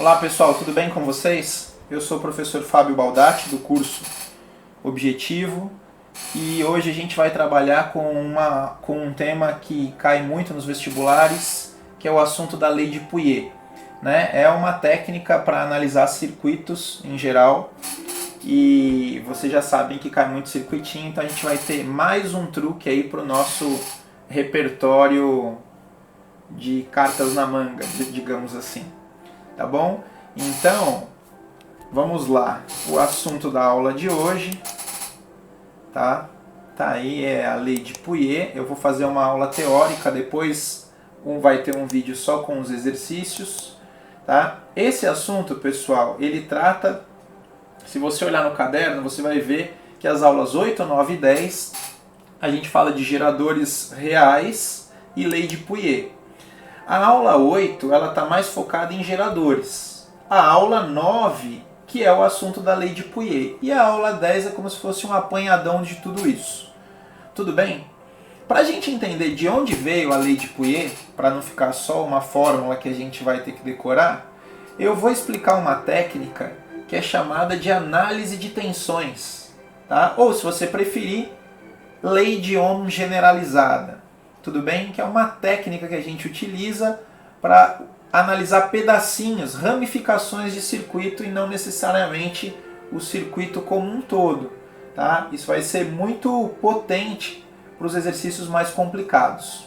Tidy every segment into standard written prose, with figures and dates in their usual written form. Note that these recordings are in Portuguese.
Olá pessoal, tudo bem com vocês? Eu sou o professor Fábio Baldatti do curso Objetivo e hoje a gente vai trabalhar com um tema que cai muito nos vestibulares, que é o assunto da lei de Pouillet. Né? É uma técnica para analisar circuitos em geral e vocês já sabem que cai muito circuitinho, então a gente vai ter mais um truque aí para o nosso repertório de cartas na manga, digamos assim. Tá bom? Então, vamos lá. O assunto da aula de hoje, tá? Tá aí, é a lei de Pouillet. Eu vou fazer uma aula teórica, depois vai ter um vídeo só com os exercícios, tá? Esse assunto, pessoal, ele trata, se você olhar no caderno, você vai ver que as aulas 8, 9 e 10, a gente fala de geradores reais e lei de Pouillet. A aula 8 ela está mais focada em geradores. A aula 9, que é o assunto da lei de Pouillet. E a aula 10 é como se fosse um apanhadão de tudo isso. Tudo bem? Para a gente entender de onde veio a lei de Pouillet, para não ficar só uma fórmula que a gente vai ter que decorar, eu vou explicar uma técnica que é chamada de análise de tensões. Tá? Ou, se você preferir, lei de Ohm generalizada. Tudo bem? Que é uma técnica que a gente utiliza para analisar pedacinhos, ramificações de circuito e não necessariamente o circuito como um todo. Tá? Isso vai ser muito potente para os exercícios mais complicados.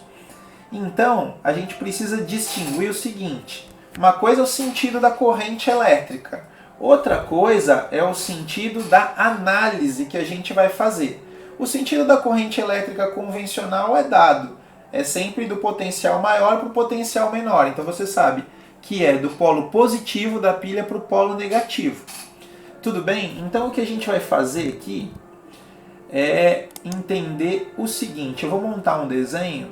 Então, a gente precisa distinguir o seguinte. Uma coisa é o sentido da corrente elétrica. Outra coisa é o sentido da análise que a gente vai fazer. O sentido da corrente elétrica convencional é dado. É sempre do potencial maior para o potencial menor. Então você sabe que é do polo positivo da pilha para o polo negativo. Tudo bem? Então o que a gente vai fazer aqui é entender o seguinte. Eu vou montar um desenho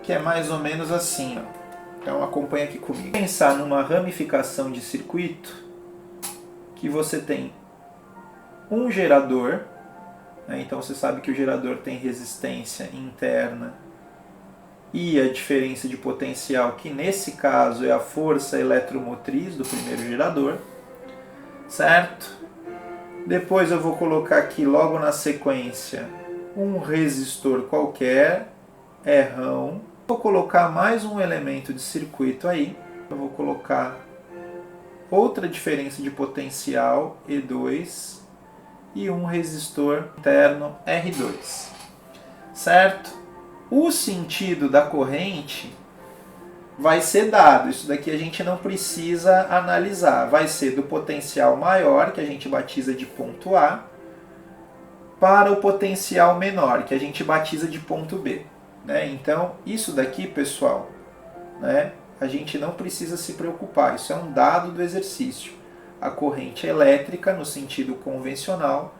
que é mais ou menos assim. Ó. Então acompanha aqui comigo. Pensar numa ramificação de circuito que você tem um gerador. Então você sabe que o gerador tem resistência interna e a diferença de potencial, que nesse caso é a força eletromotriz do primeiro gerador, certo? Depois eu vou colocar aqui logo na sequência um resistor qualquer, Rão. Vou colocar mais um elemento de circuito aí, eu vou colocar outra diferença de potencial, E2, e um resistor interno R2, certo? O sentido da corrente vai ser dado, isso daqui a gente não precisa analisar, vai ser do potencial maior, que a gente batiza de ponto A, para o potencial menor, que a gente batiza de ponto B. Né? Então, isso daqui, pessoal, né, a gente não precisa se preocupar, isso é um dado do exercício. A corrente elétrica, no sentido convencional,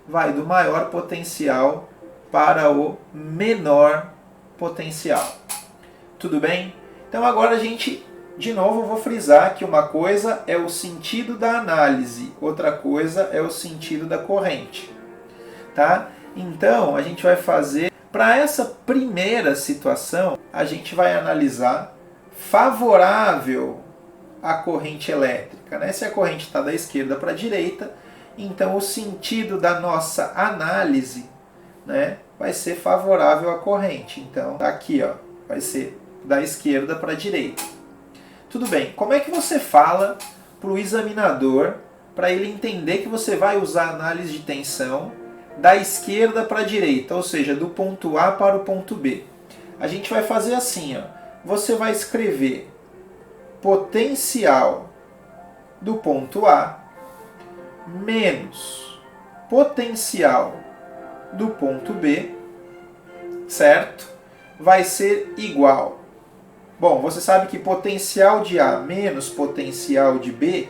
vai do maior potencial para o menor potencial. Tudo bem? Então agora a gente, de novo, vou frisar que uma coisa é o sentido da análise, outra coisa é o sentido da corrente. Tá? Então a gente vai fazer, para essa primeira situação, a gente vai analisar favorável à corrente elétrica. Né? Se a corrente está da esquerda para a direita, então o sentido da nossa análise, né, vai ser favorável à corrente. Então, aqui, ó, vai ser da esquerda para a direita. Tudo bem, como é que você fala para o examinador, para ele entender que você vai usar análise de tensão da esquerda para a direita, ou seja, do ponto A para o ponto B? A gente vai fazer assim, ó, você vai escrever potencial do ponto A menos potencial do ponto B, certo? Vai ser igual. Bom, você sabe que potencial de A menos potencial de B,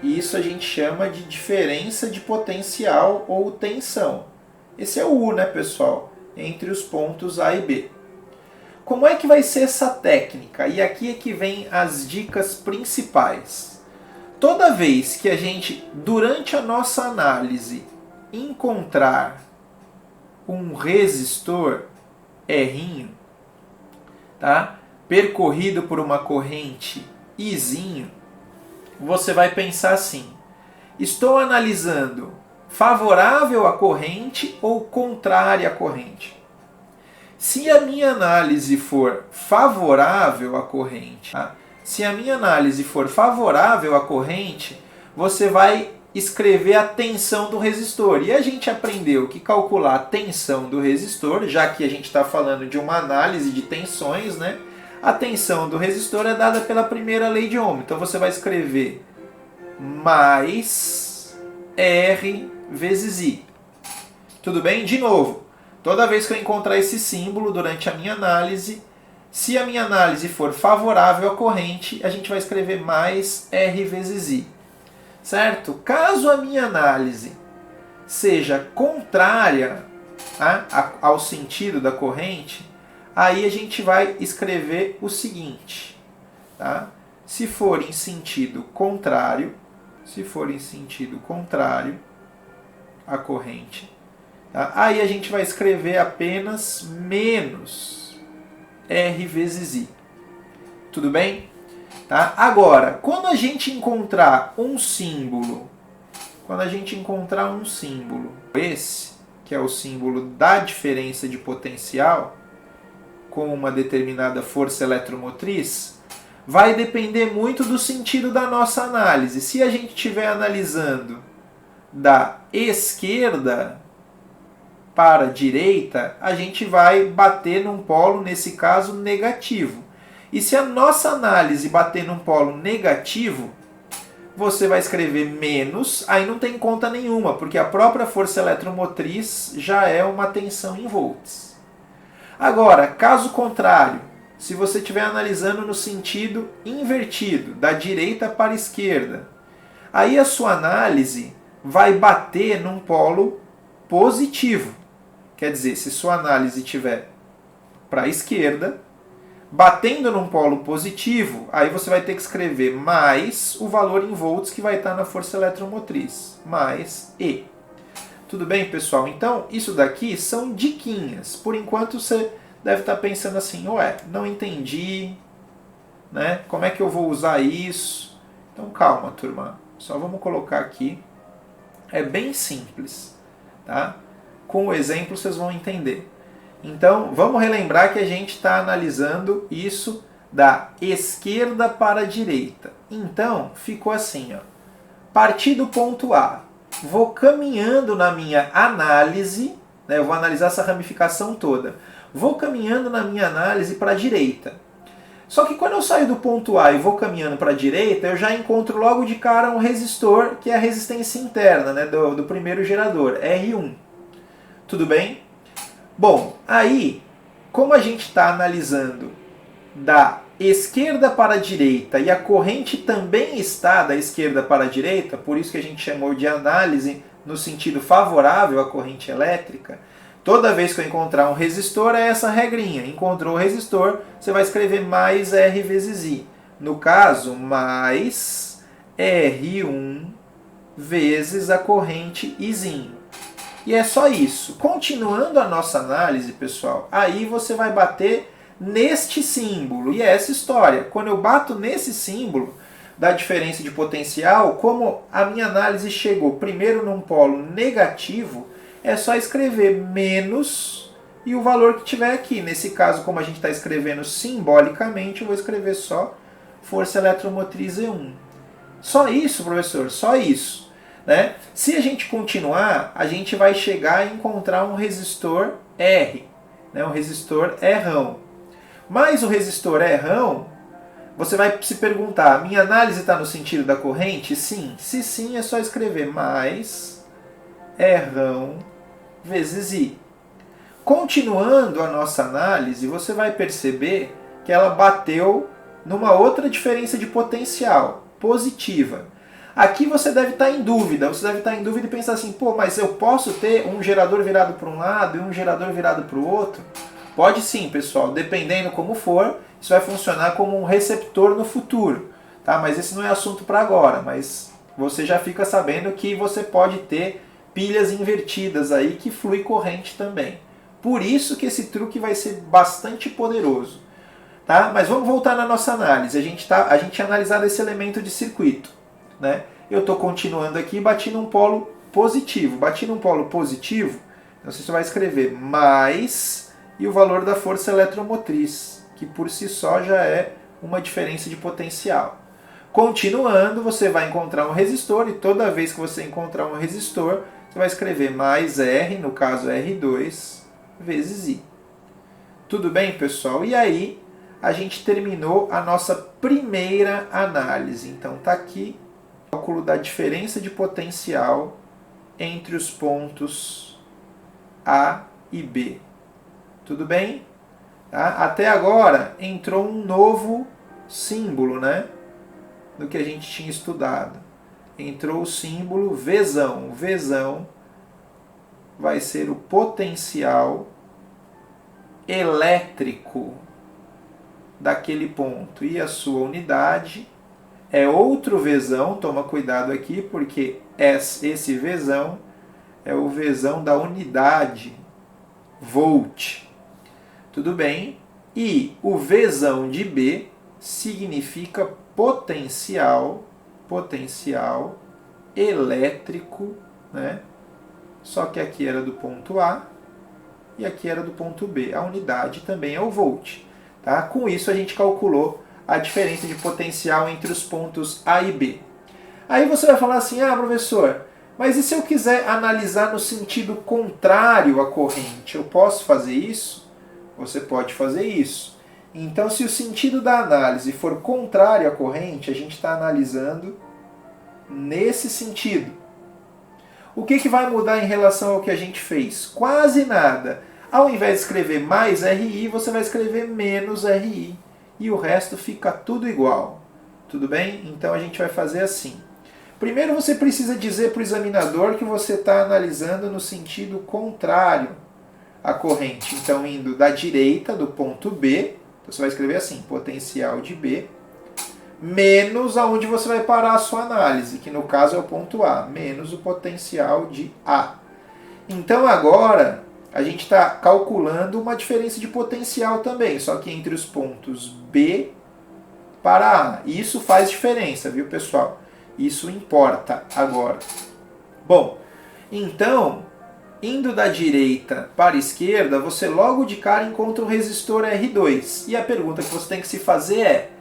isso a gente chama de diferença de potencial ou tensão. Esse é o U, né, pessoal? Entre os pontos A e B. Como é que vai ser essa técnica? E aqui é que vem as dicas principais. Toda vez que a gente, durante a nossa análise, encontrar um resistor R, tá? Percorrido por uma corrente izinho, você vai pensar assim: estou analisando favorável à corrente ou contrária à corrente? Se a minha análise for favorável à corrente, tá? Se a minha análise for favorável à corrente, você vai escrever a tensão do resistor. E a gente aprendeu que calcular a tensão do resistor, já que a gente está falando de uma análise de tensões, né? A tensão do resistor é dada pela primeira lei de Ohm. Então você vai escrever mais R vezes I. Tudo bem? De novo, toda vez que eu encontrar esse símbolo durante a minha análise, se a minha análise for favorável à corrente, a gente vai escrever mais R vezes I. Certo? Caso a minha análise seja contrária, tá, ao sentido da corrente, aí a gente vai escrever o seguinte. Tá? Se for em sentido contrário à corrente, tá? Aí a gente vai escrever apenas menos R esse I. Tudo bem? Tá? Agora, quando a gente encontrar um símbolo, esse, que é o símbolo da diferença de potencial, com uma determinada força eletromotriz, vai depender muito do sentido da nossa análise. Se a gente estiver analisando da esquerda para a direita, a gente vai bater num polo, nesse caso, negativo. E se a nossa análise bater num polo negativo, você vai escrever menos, aí não tem conta nenhuma, porque a própria força eletromotriz já é uma tensão em volts. Agora, caso contrário, se você estiver analisando no sentido invertido, da direita para a esquerda, aí a sua análise vai bater num polo positivo. Quer dizer, se sua análise estiver para a esquerda, batendo num polo positivo, aí você vai ter que escrever mais o valor em volts que vai estar na força eletromotriz, mais E. Tudo bem, pessoal? Então, isso daqui são diquinhas. Por enquanto, você deve estar pensando assim, ué, não entendi, né? Como é que eu vou usar isso? Então, calma, turma. Só vamos colocar aqui. É bem simples, tá? Com o exemplo, vocês vão entender. Então, vamos relembrar que a gente está analisando isso da esquerda para a direita. Então, ficou assim, ó. Parti do ponto A. Vou caminhando na minha análise, né, eu vou analisar essa ramificação toda. Vou caminhando na minha análise para a direita. Só que quando eu saio do ponto A e vou caminhando para a direita, eu já encontro logo de cara um resistor, que é a resistência interna, né, do primeiro gerador, R1. Tudo bem? Bom, aí, como a gente está analisando da esquerda para a direita e a corrente também está da esquerda para a direita, por isso que a gente chamou de análise no sentido favorável à corrente elétrica, toda vez que eu encontrar um resistor é essa regrinha. Encontrou o resistor, você vai escrever mais R vezes I. No caso, mais R1 vezes a corrente Izinho. E é só isso. Continuando a nossa análise, pessoal, aí você vai bater neste símbolo. E é essa história. Quando eu bato nesse símbolo da diferença de potencial, como a minha análise chegou primeiro num polo negativo, é só escrever menos e o valor que tiver aqui. Nesse caso, como a gente está escrevendo simbolicamente, eu vou escrever só força eletromotriz E1. Só isso, professor? Só isso. Né? Se a gente continuar, a gente vai chegar a encontrar um resistor R, né? Um resistor Rão. Mas o resistor Rão, você vai se perguntar, minha análise está no sentido da corrente? Sim. Se sim, é só escrever mais Rão vezes I. Continuando a nossa análise, você vai perceber que ela bateu numa outra diferença de potencial, positiva. Aqui você deve estar em dúvida, e pensar assim, pô, mas eu posso ter um gerador virado para um lado e um gerador virado para o outro? Pode sim, pessoal, dependendo como for, isso vai funcionar como um receptor no futuro, tá? Mas esse não é assunto para agora, mas você já fica sabendo que você pode ter pilhas invertidas aí que flui corrente também. Por isso que esse truque vai ser bastante poderoso. Tá? Mas vamos voltar na nossa análise. A gente tinha analisado esse elemento de circuito. Né? Eu estou continuando aqui, bati num polo positivo. Bati num polo positivo, então você vai escrever mais e o valor da força eletromotriz, que por si só já é uma diferença de potencial. Continuando, você vai encontrar um resistor e toda vez que você encontrar um resistor, você vai escrever mais R, no caso R2, vezes I. Tudo bem, pessoal? E aí, a gente terminou a nossa primeira análise. Então, está aqui o cálculo da diferença de potencial entre os pontos A e B. Tudo bem? Tá? Até agora, entrou um novo símbolo, né? Do que a gente tinha estudado. Entrou o símbolo Vzão. O Vzão vai ser o potencial elétrico daquele ponto. E a sua unidade é outro Vzão, toma cuidado aqui, porque esse Vzão é o Vzão da unidade, volt. Tudo bem? E o Vzão de B significa potencial elétrico, né? Só que aqui era do ponto A e aqui era do ponto B. A unidade também é o volt. Tá? Com isso a gente calculou a diferença de potencial entre os pontos A e B. Aí você vai falar assim, professor, mas e se eu quiser analisar no sentido contrário à corrente? Eu posso fazer isso? Você pode fazer isso. Então, se o sentido da análise for contrário à corrente, a gente está analisando nesse sentido. O que vai mudar em relação ao que a gente fez? Quase nada. Ao invés de escrever mais RI, você vai escrever menos RI. E o resto fica tudo igual. Tudo bem? Então a gente vai fazer assim. Primeiro você precisa dizer para o examinador que você está analisando no sentido contrário à corrente. Então, indo da direita, do ponto B, você vai escrever assim, potencial de B, menos aonde você vai parar a sua análise, que no caso é o ponto A, menos o potencial de A. Então agora a gente está calculando uma diferença de potencial também, só que entre os pontos B para A. E isso faz diferença, viu, pessoal? Isso importa agora. Bom, então, indo da direita para a esquerda, você logo de cara encontra o resistor R2. E a pergunta que você tem que se fazer é,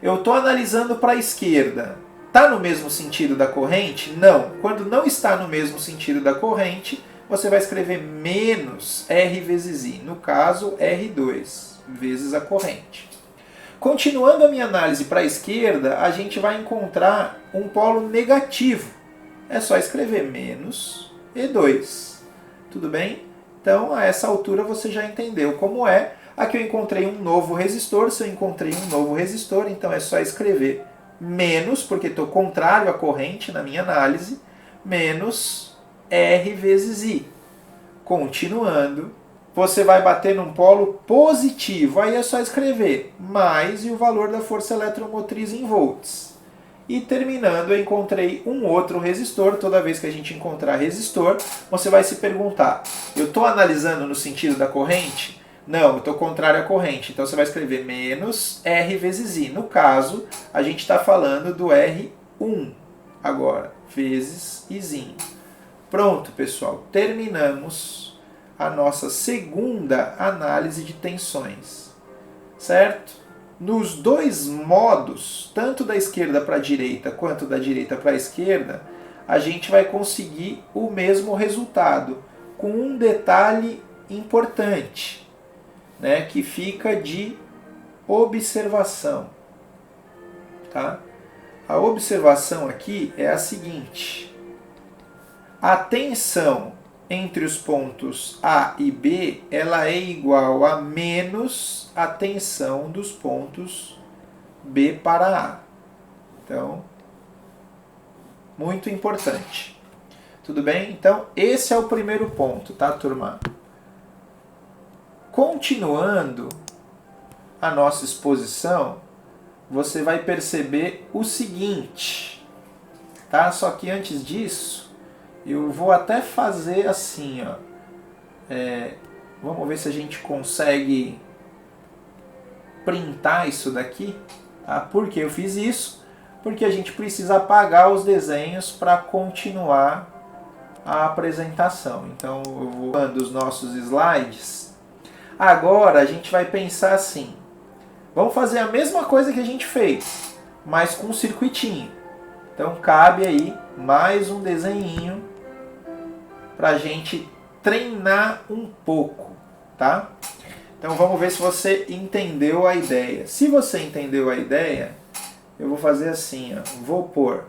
eu estou analisando para a esquerda, está no mesmo sentido da corrente? Não. Quando não está no mesmo sentido da corrente, você vai escrever menos R vezes I. No caso, R2 vezes a corrente. Continuando a minha análise para a esquerda, a gente vai encontrar um polo negativo. É só escrever menos E2. Tudo bem? Então, a essa altura você já entendeu como é. Aqui eu encontrei um novo resistor. Se eu encontrei um novo resistor, então é só escrever menos, porque estou contrário à corrente na minha análise, menos R vezes I. Continuando, você vai bater num polo positivo. Aí é só escrever mais e o valor da força eletromotriz em volts. E terminando, eu encontrei um outro resistor. Toda vez que a gente encontrar resistor, você vai se perguntar, eu estou analisando no sentido da corrente? Não, eu estou contrário à corrente. Então você vai escrever menos R vezes I. No caso, a gente está falando do R1 agora, vezes Izinho. Pronto, pessoal. Terminamos a nossa segunda análise de tensões. Certo? Nos dois modos, tanto da esquerda para a direita quanto da direita para a esquerda, a gente vai conseguir o mesmo resultado, com um detalhe importante, né, que fica de observação. Tá? A observação aqui é a seguinte: a tensão entre os pontos A e B, ela é igual a menos a tensão dos pontos B para A. Então, muito importante. Tudo bem? Então, esse é o primeiro ponto, tá, turma? Continuando a nossa exposição, você vai perceber o seguinte, tá? Só que antes disso, eu vou até fazer assim, ó. Vamos ver se a gente consegue printar isso daqui. Tá? Por que eu fiz isso? Porque a gente precisa apagar os desenhos para continuar a apresentação. Então eu vou dando os nossos slides. Agora a gente vai pensar assim. Vamos fazer a mesma coisa que a gente fez, mas com um circuitinho. Então cabe aí mais um desenhinho para a gente treinar um pouco, tá? Então vamos ver se você entendeu a ideia. Se você entendeu a ideia, eu vou fazer assim, ó. Vou pôr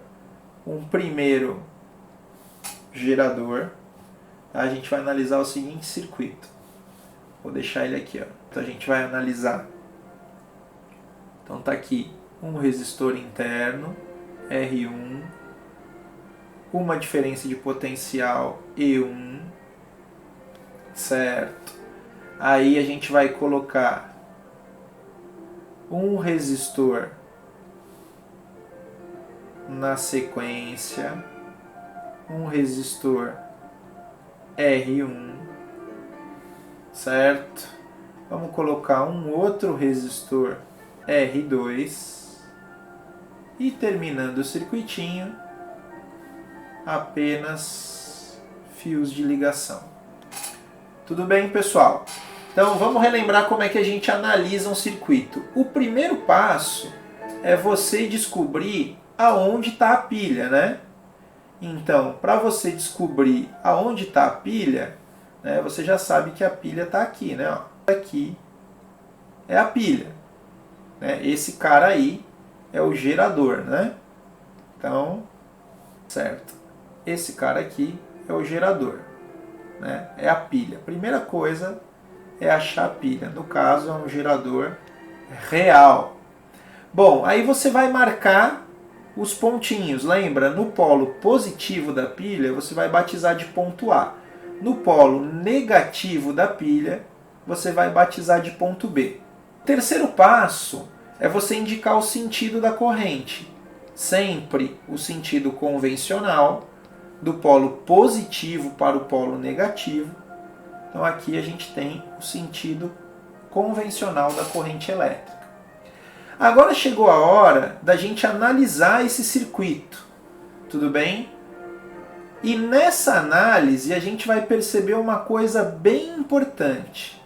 um primeiro gerador. Tá? A gente vai analisar o seguinte circuito. Vou deixar ele aqui, ó. Então a gente vai analisar. Então tá aqui um resistor interno, R1, uma diferença de potencial E1, certo? Aí a gente vai colocar um resistor na sequência, um resistor R1, certo? Vamos colocar um outro resistor R2 e terminando o circuitinho, apenas fios de ligação. Tudo bem, pessoal? Então vamos relembrar como é que a gente analisa um circuito. O primeiro passo é você descobrir aonde está a pilha, né? Então, para você descobrir aonde está a pilha, né, você já sabe que a pilha está aqui, né? Ó, aqui é a pilha. Né? Esse cara aí é o gerador, né? Então, certo. Esse cara aqui é o gerador, né? É a pilha. Primeira coisa é achar a pilha. No caso, é um gerador real. Bom, aí você vai marcar os pontinhos. Lembra? No polo positivo da pilha, você vai batizar de ponto A. No polo negativo da pilha, você vai batizar de ponto B. O terceiro passo é você indicar o sentido da corrente. Sempre o sentido convencional, do polo positivo para o polo negativo. Então aqui a gente tem o sentido convencional da corrente elétrica. Agora chegou a hora da gente analisar esse circuito. Tudo bem? E nessa análise a gente vai perceber uma coisa bem importante,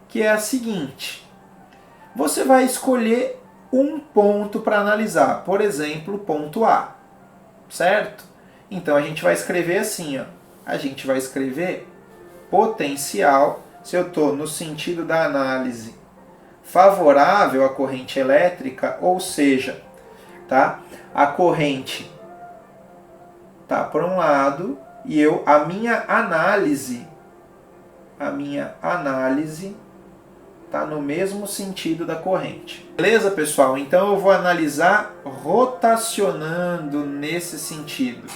que é a seguinte. Você vai escolher um ponto para analisar, por exemplo, ponto A, certo? Então a gente vai escrever assim, ó. A gente vai escrever potencial, se eu estou no sentido da análise favorável à corrente elétrica, ou seja, tá? A corrente tá por um lado e a minha análise tá no mesmo sentido da corrente. Beleza, pessoal? Então eu vou analisar rotacionando nesse sentido.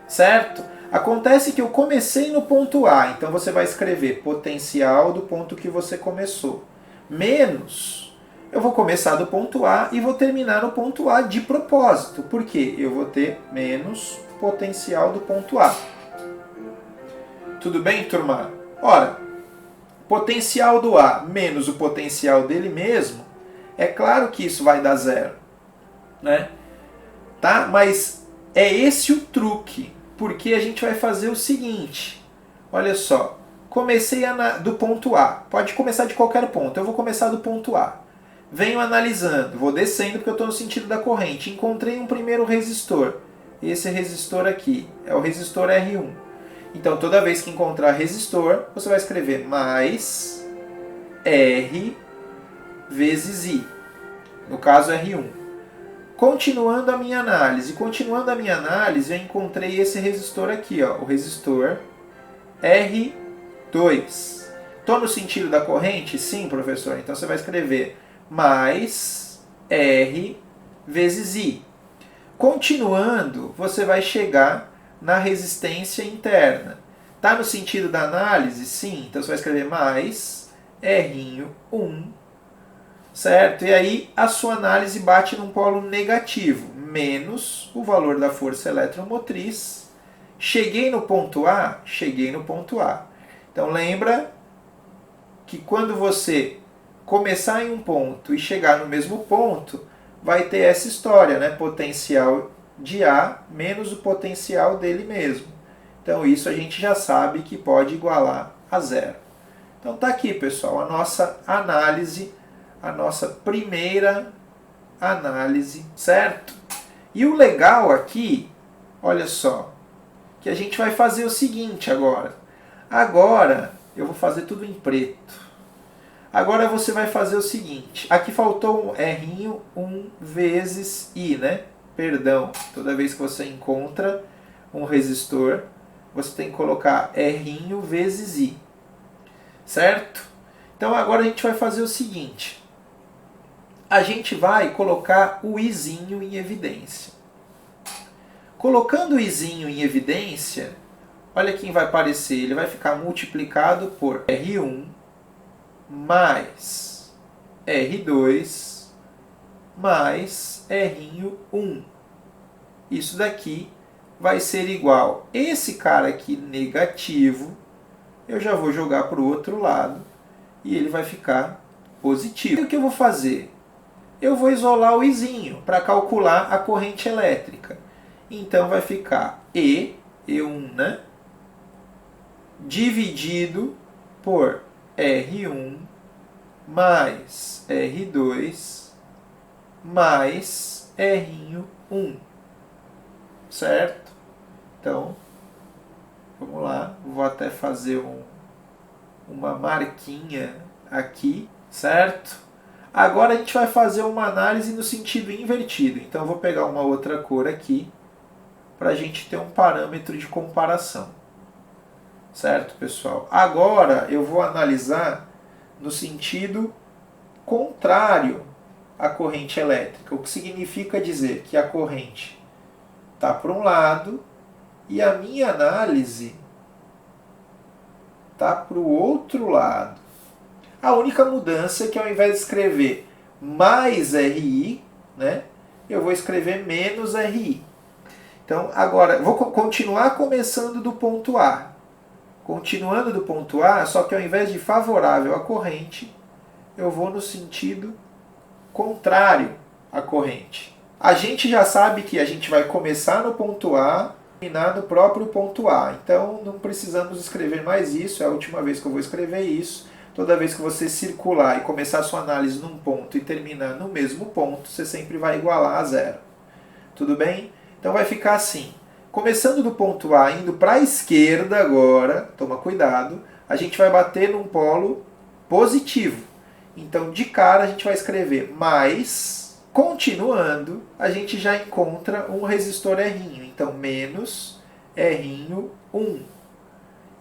Certo? Acontece que eu comecei no ponto A, então você vai escrever potencial do ponto que você começou. Menos, eu vou começar do ponto A e vou terminar no ponto A de propósito. Por quê? Eu vou ter menos potencial do ponto A. Tudo bem, turma? Ora, potencial do A menos o potencial dele mesmo, é claro que isso vai dar zero, né? Tá? Mas é esse o truque, porque a gente vai fazer o seguinte, olha só, comecei do ponto A, pode começar de qualquer ponto, eu vou começar do ponto A, venho analisando, vou descendo porque eu estou no sentido da corrente, encontrei um primeiro resistor, esse resistor aqui é o resistor R1, então toda vez que encontrar resistor, você vai escrever mais R vezes I, no caso R1. Continuando a minha análise, eu encontrei esse resistor aqui, ó, o resistor R2. Estou no sentido da corrente? Sim, professor. Então você vai escrever mais R vezes I. Continuando, você vai chegar na resistência interna. Está no sentido da análise? Sim. Então você vai escrever mais R1, certo? E aí a sua análise bate num polo negativo, menos o valor da força eletromotriz. Cheguei no ponto A? Cheguei no ponto A. Então lembra que quando você começar em um ponto e chegar no mesmo ponto, vai ter essa história, né? Potencial de A menos o potencial dele mesmo. Então isso a gente já sabe que pode igualar a zero. Então tá aqui, pessoal, a nossa análise, a nossa primeira análise, certo? E o legal aqui, olha só, que a gente vai fazer o seguinte agora. Agora eu vou fazer tudo em preto. Agora você vai fazer o seguinte. Aqui faltou um R, 1 vezes I, né? Perdão, toda vez que você encontra um resistor, você tem que colocar R vezes I. Certo? Então agora a gente vai fazer o seguinte. A gente vai colocar o Izinho em evidência. Colocando o Izinho em evidência, olha quem vai aparecer. Ele vai ficar multiplicado por R1 mais R2 mais R1. Isso daqui vai ser igual. Esse cara aqui negativo, eu já vou jogar para o outro lado e ele vai ficar positivo. E o que eu vou fazer? Eu vou isolar o Izinho para calcular a corrente elétrica. Então vai ficar E1, né? Dividido por R1 mais R2 mais R1. Certo? Então, vamos lá. Vou até fazer uma marquinha aqui, certo? Agora a gente vai fazer uma análise no sentido invertido. Então eu vou pegar uma outra cor aqui para a gente ter um parâmetro de comparação. Certo, pessoal? Agora eu vou analisar no sentido contrário à corrente elétrica, o que significa dizer que a corrente está para um lado e a minha análise está para o outro lado. A única mudança é que ao invés de escrever mais RI, né, eu vou escrever menos RI. Então, agora, vou continuar começando do ponto A. Continuando do ponto A, só que ao invés de favorável à corrente, eu vou no sentido contrário à corrente. A gente já sabe que a gente vai começar no ponto A e terminar no próprio ponto A. Então, não precisamos escrever mais isso, é a última vez que eu vou escrever isso. Toda vez que você circular e começar a sua análise num ponto e terminar no mesmo ponto, você sempre vai igualar a zero. Tudo bem? Então vai ficar assim. Começando do ponto A, indo para a esquerda agora, toma cuidado, a gente vai bater num polo positivo. Então, de cara, a gente vai escrever mais. Continuando, a gente já encontra um resistor R. Então, menos R1.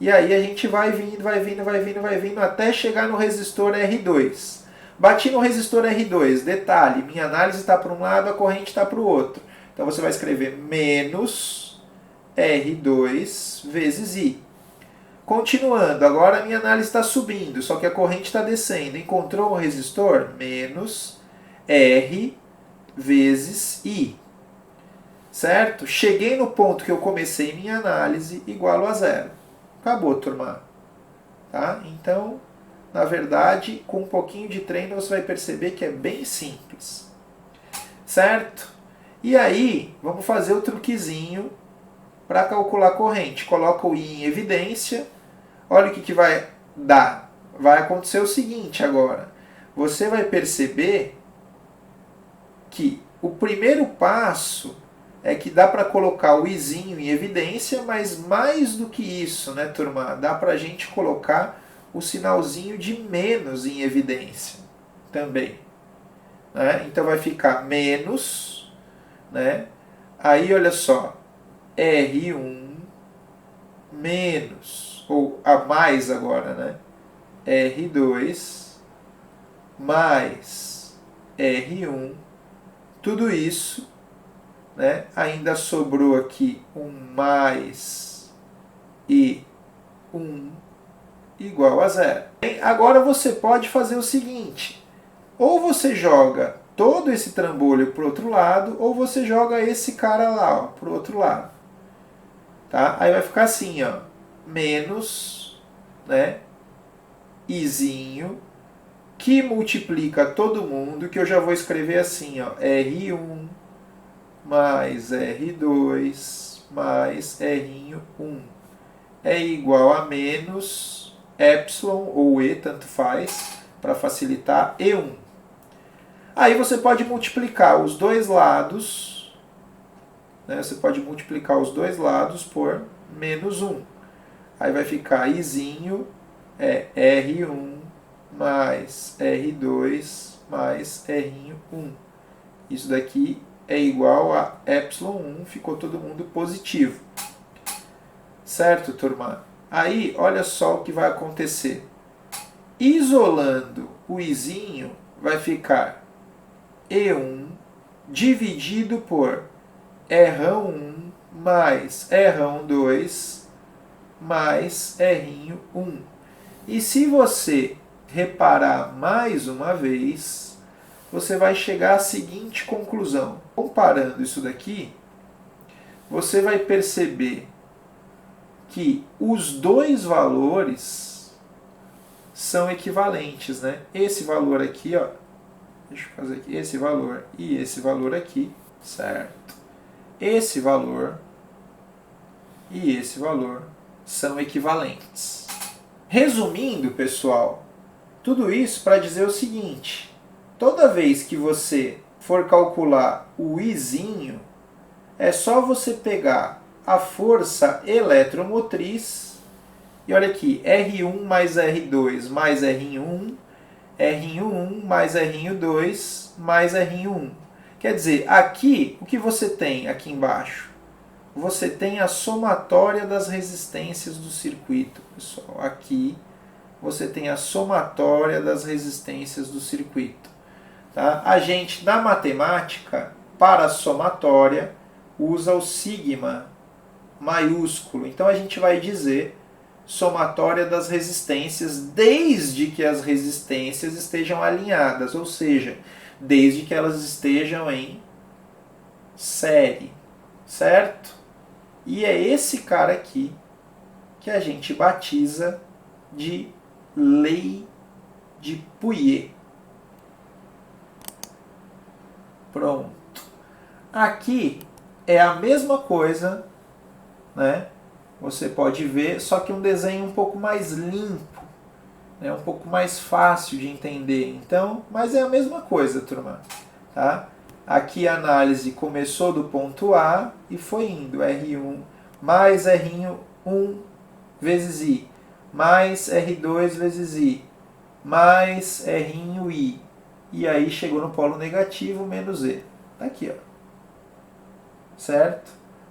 E aí a gente vai vindo, vai vindo, vai vindo, vai vindo, até chegar no resistor R2. Bati no resistor R2, detalhe, minha análise está para um lado, a corrente está para o outro. Então você vai escrever menos R2 vezes I. Continuando, agora a minha análise está subindo, só que a corrente está descendo. Encontrou um resistor? Menos R vezes I. Certo? Cheguei no ponto que eu comecei minha análise, igual a zero. Acabou, turma. Tá? Então, na verdade, com um pouquinho de treino você vai perceber que é bem simples. Certo? E aí, vamos fazer o truquezinho para calcular a corrente. Coloca o I em evidência. Olha o que vai dar. Vai acontecer o seguinte agora. Você vai perceber que o primeiro passo é que dá para colocar o Izinho em evidência, mas mais do que isso, né, turma? Dá para a gente colocar o sinalzinho de menos em evidência também. Né? Então vai ficar menos, né? Aí olha só, R1 menos, ou a mais agora, né? R2 mais R1, tudo isso, né? Ainda sobrou aqui um mais e 1 igual a zero. Agora você pode fazer o seguinte, ou você joga todo esse trambolho para o outro lado, ou você joga esse cara lá para o outro lado. Tá? Aí vai ficar assim, ó, menos, né, Izinho, que multiplica todo mundo, que eu já vou escrever assim, ó, R1 mais R2 mais R1 é igual a menos epsilon ou E, tanto faz, para facilitar, E1. Aí você pode multiplicar os dois lados, né? Você pode multiplicar os dois lados por menos 1. Aí vai ficar Izinho é R1 mais R2 mais R1. Isso daqui é igual a epsilon 1, ficou todo mundo positivo. Certo, turma? Aí, olha só o que vai acontecer. Isolando o Izinho, vai ficar E1 dividido por R1 mais R2 mais R1. E se você reparar mais uma vez, você vai chegar à seguinte conclusão. Comparando isso daqui, você vai perceber que os dois valores são equivalentes, né? Esse valor aqui, ó, deixa eu fazer aqui, esse valor e esse valor aqui, certo? Esse valor e esse valor são equivalentes. Resumindo, pessoal, tudo isso para dizer o seguinte: toda vez que você for calcular o Izinho, é só você pegar a força eletromotriz e olha aqui, R1 mais R2 mais R1, R1 mais R2 mais R1. Quer dizer, aqui, o que você tem aqui embaixo? Você tem a somatória das resistências do circuito, pessoal. Aqui você tem a somatória das resistências do circuito. Tá? A gente, na matemática, para a somatória, usa o sigma maiúsculo. Então a gente vai dizer somatória das resistências desde que as resistências estejam alinhadas, ou seja, desde que elas estejam em série, certo? E é esse cara aqui que a gente batiza de lei de Pouillet. Pronto. Aqui é a mesma coisa, né? Você pode ver, só que um desenho um pouco mais limpo, né? Um pouco mais fácil de entender. Então, mas é a mesma coisa, turma. Tá? Aqui a análise começou do ponto A e foi indo R1 mais R1 vezes I, mais R2 vezes I, mais R1I. E aí chegou no polo negativo, menos E. Tá aqui, ó. Certo?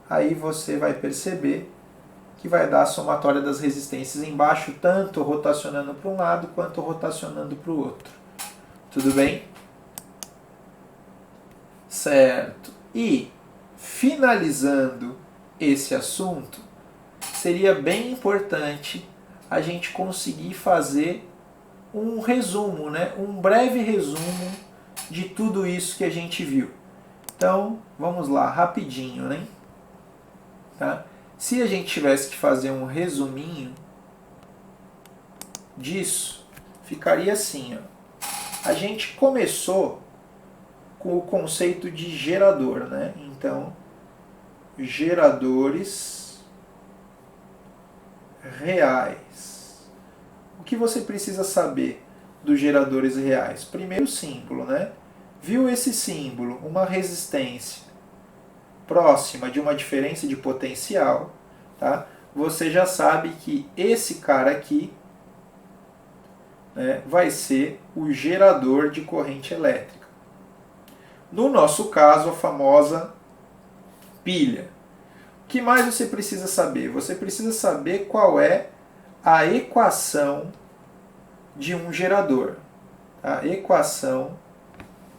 Aí você vai perceber que vai dar a somatória das resistências embaixo, tanto rotacionando para um lado quanto rotacionando para o outro. Tudo bem? Certo. E, finalizando esse assunto, seria bem importante a gente conseguir fazer um resumo, né? Um breve resumo de tudo isso que a gente viu. Então, vamos lá, rapidinho, né? Tá? Se a gente tivesse que fazer um resuminho disso, ficaria assim, ó. A gente começou com o conceito de gerador, né? Então, geradores reais. O que você precisa saber dos geradores reais? Primeiro símbolo, né? Viu esse símbolo, uma resistência próxima de uma diferença de potencial, tá? Você já sabe que esse cara aqui, né, vai ser o gerador de corrente elétrica. No nosso caso, a famosa pilha. O que mais você precisa saber? Você precisa saber qual é a equação de um gerador. A equação,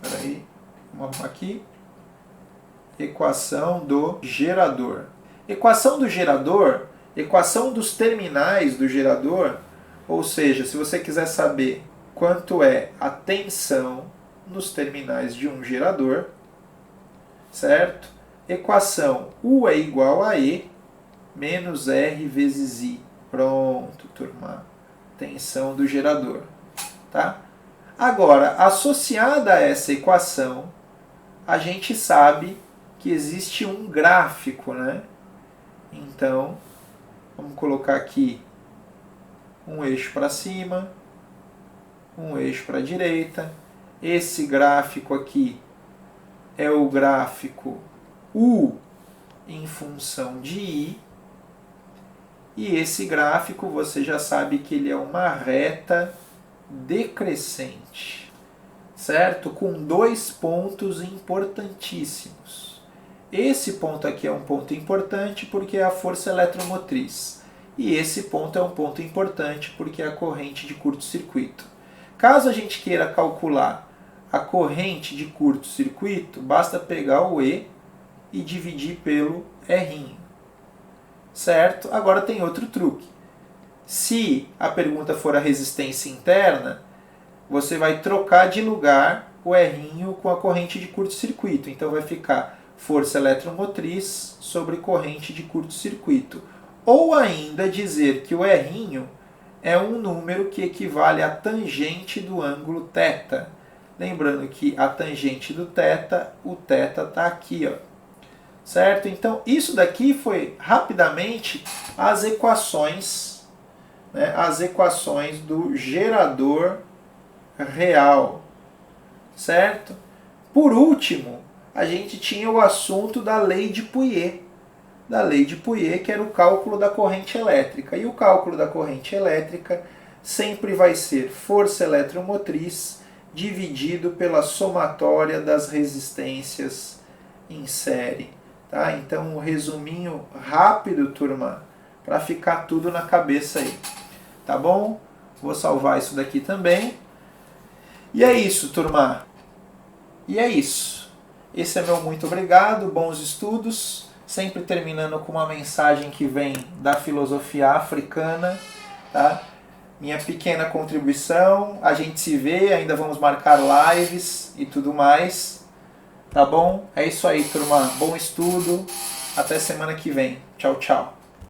peraí, vamos arrumar aqui. Equação do gerador. Equação do gerador, equação dos terminais do gerador, ou seja, se você quiser saber quanto é a tensão nos terminais de um gerador, certo? Equação U é igual a E menos R vezes I. Pronto, turma. Tensão do gerador. Tá? Agora, associada a essa equação, a gente sabe que existe um gráfico, né? Então, vamos colocar aqui um eixo para cima, um eixo para a direita. Esse gráfico aqui é o gráfico U em função de I. E esse gráfico, você já sabe que ele é uma reta decrescente, certo? Com dois pontos importantíssimos. Esse ponto aqui é um ponto importante porque é a força eletromotriz. E esse ponto é um ponto importante porque é a corrente de curto-circuito. Caso a gente queira calcular a corrente de curto-circuito, basta pegar o E e dividir pelo R. Certo? Agora tem outro truque. Se a pergunta for a resistência interna, você vai trocar de lugar o R com a corrente de curto-circuito. Então vai ficar força eletromotriz sobre corrente de curto-circuito. Ou ainda dizer que o R é um número que equivale à tangente do ângulo θ. Lembrando que a tangente do θ, o θ está aqui, ó. Certo? Então, isso daqui foi rapidamente as equações, né, as equações do gerador real. Certo? Por último, a gente tinha o assunto da lei de Pouillet. Da lei de Pouillet, que era o cálculo da corrente elétrica. E o cálculo da corrente elétrica sempre vai ser força eletromotriz dividido pela somatória das resistências em série. Tá? Então, um resuminho rápido, turma, para ficar tudo na cabeça aí. Tá bom? Vou salvar isso daqui também. E é isso, turma. E é isso. Esse é meu muito obrigado, bons estudos. Sempre terminando com uma mensagem que vem da filosofia africana. Tá? Minha pequena contribuição. A gente se vê, ainda vamos marcar lives e tudo mais. Tá bom? É isso aí, turma. Bom estudo. Até semana que vem. Tchau, tchau.